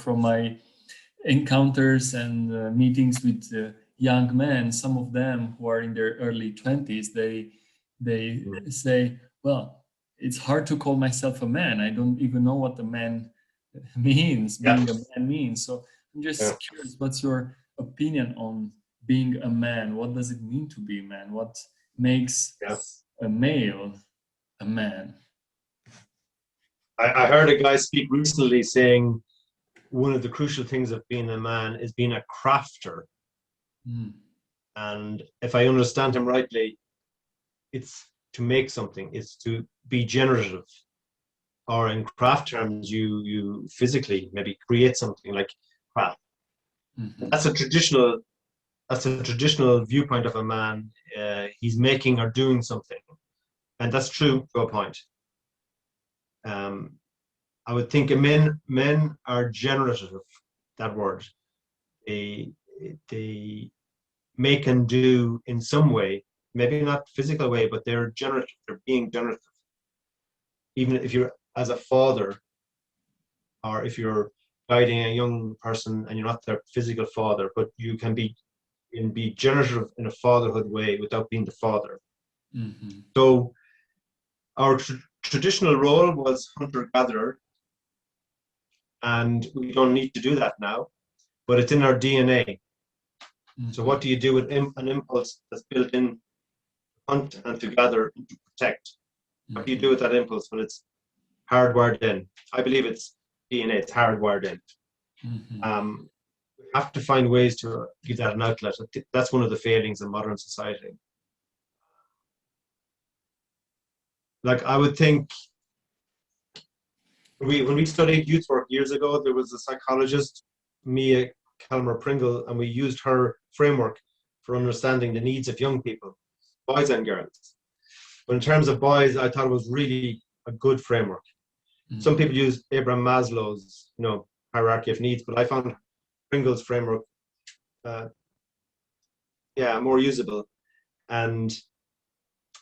from my encounters and meetings with young men, some of them who are in their early 20s, they say, well, it's hard to call myself a man. I don't even know what a man means, being a man means. So I'm just curious, what's your opinion on being a man? What does it mean to be a man? What makes a male a man? I heard a guy speak recently saying one of the crucial things of being a man is being a crafter. And if I understand him rightly, it's to make something, it's to be generative. Or in craft terms, you physically maybe create something like craft. That's a traditional viewpoint of a man. He's making or doing something, and that's true to a point. I would think men are generative. That word, they make and do in some way, maybe not physical way, but they're generative. They're being generative. Even if you're as a father, or if you're guiding a young person and you're not their physical father, but you can be generative in a fatherhood way without being the father. So our traditional role was hunter-gatherer, and we don't need to do that now, but it's in our DNA. So what do you do with an impulse that's built in to hunt and to gather and to protect? What do you do with that impulse when it's hardwired in? I believe it's DNA, it's hardwired in. We have to find ways to give that an outlet. I think that's one of the failings in modern society. Like, I would think, when we studied youth work years ago, there was a psychologist, Mia Kalmer-Pringle, and we used her framework for understanding the needs of young people, boys and girls. But in terms of boys, I thought it was really a good framework. Some people use Abraham Maslow's, hierarchy of needs, but I found Pringle's framework, more usable. And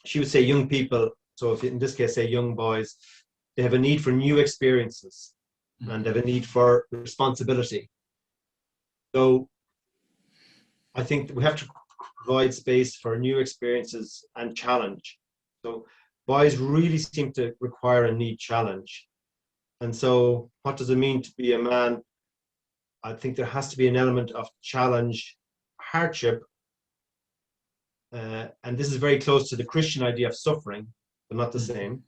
she would say young people, so if in this case say young boys, they have a need for new experiences and they have a need for responsibility. So I think we have to provide space for new experiences and challenge. So boys really seem to require and need challenge. And so what does it mean to be a man? I think there has to be an element of challenge, hardship, and this is very close to the Christian idea of suffering, but not the same.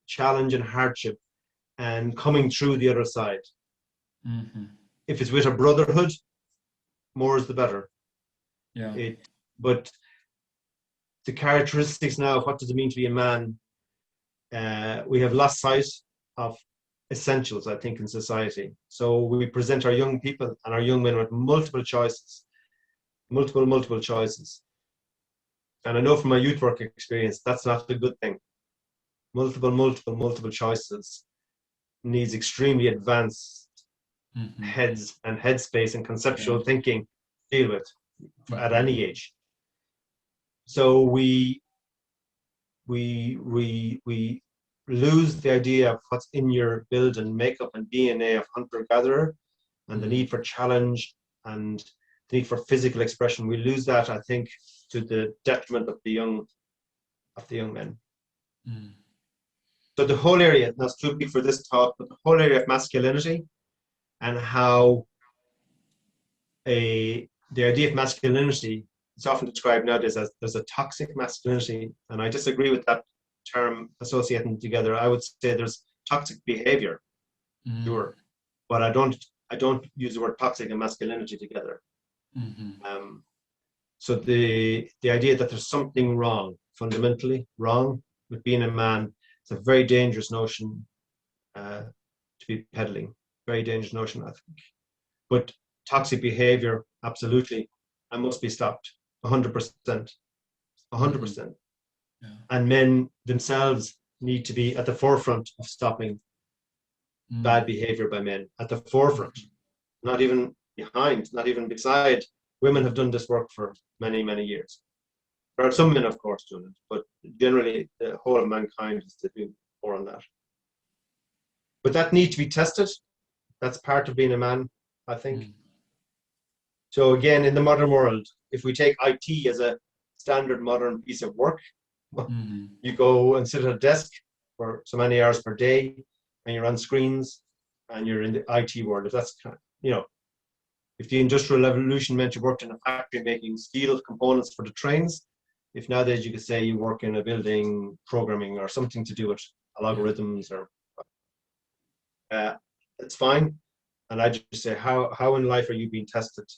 Challenge and hardship and coming through the other side. If it's with a brotherhood, more is the better. But the characteristics now of what does it mean to be a man, we have lost sight of essentials, I think, in society. So we present our young people and our young men with multiple choices, multiple choices. And I know from my youth work experience, that's not a good thing. Multiple choices needs extremely advanced heads and headspace and conceptual thinking to deal with at any age. So we lose the idea of what's in your build and makeup and DNA of hunter-gatherer and the need for challenge and the need for physical expression. We lose that, I think, to the detriment of the young men. So the whole area, that's too big for this talk, but the whole area of masculinity and how the idea of masculinity is often described nowadays as there's a toxic masculinity, and I disagree with that term associating together. I would say there's toxic behavior, sure, but I don't use the word toxic and masculinity together. So the idea that there's something wrong, fundamentally wrong with being a man, it's a very dangerous notion to be peddling. Very dangerous notion, I think. But toxic behavior, absolutely, and must be stopped. 100%. 100%. And men themselves need to be at the forefront of stopping bad behavior by men. At the forefront, not even behind, not even beside. Women have done this work for many, many years. There are some men, of course, doing it, but generally the whole of mankind is to do more on that. But that need to be tested, That's part of being a man, I think. Mm. So again, in the modern world, if we take IT as a standard modern piece of work, Mm. you go and sit at a desk for so many hours per day, and you're on screens, and you're in the IT world. If that's kind of, you know, if the Industrial Revolution meant you worked in a factory making steel components for the trains, if nowadays you could say you work in a building programming or something to do with algorithms, or it's fine. And I just say, how in life are you being tested?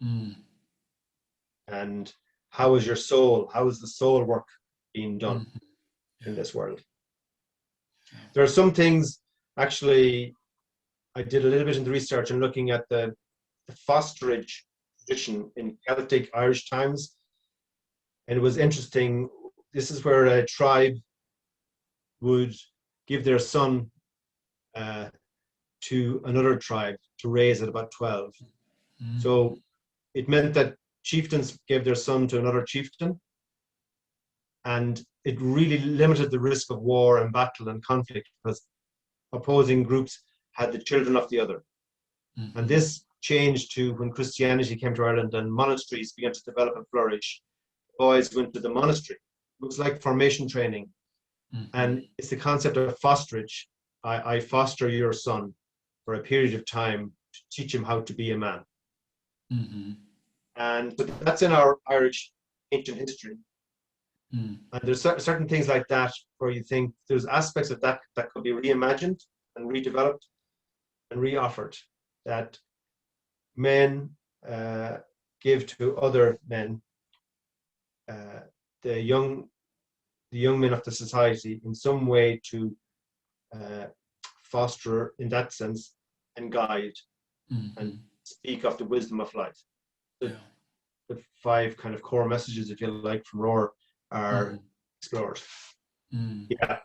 Mm. And how is your soul? How is the soul work being done Mm. in this world? Yeah. There are some things, actually, I did a little bit in the research and looking at the fosterage tradition in Celtic Irish times. And it was interesting. This is where a tribe would give their son to another tribe to raise at about 12. Mm. So it meant that chieftains gave their son to another chieftain, and it really limited the risk of war and battle and conflict because opposing groups had the children of the other. Mm. And this changed to when Christianity came to Ireland and monasteries began to develop and flourish. Boys went to the monastery. It was like formation training. Mm. And it's the concept of fosterage. I foster your son for a period of time to teach him how to be a man. Mm. And but that's in our Irish ancient history. Mm. And there's certain things like that where you think there's aspects of that that could be reimagined and redeveloped and reoffered, that men give to other men, the young men of the society, in some way to foster in that sense and guide and speak of the wisdom of life. The 5 kind of core messages, if you like, from Rohr are explored. Yeah.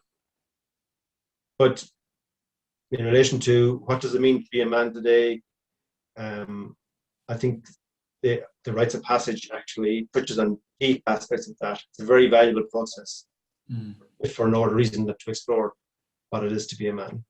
But in relation to what does it mean to be a man today, I think the Rites of Passage actually touches on deep aspects of that. It's a very valuable process, if for no other reason than to explore what it is to be a man.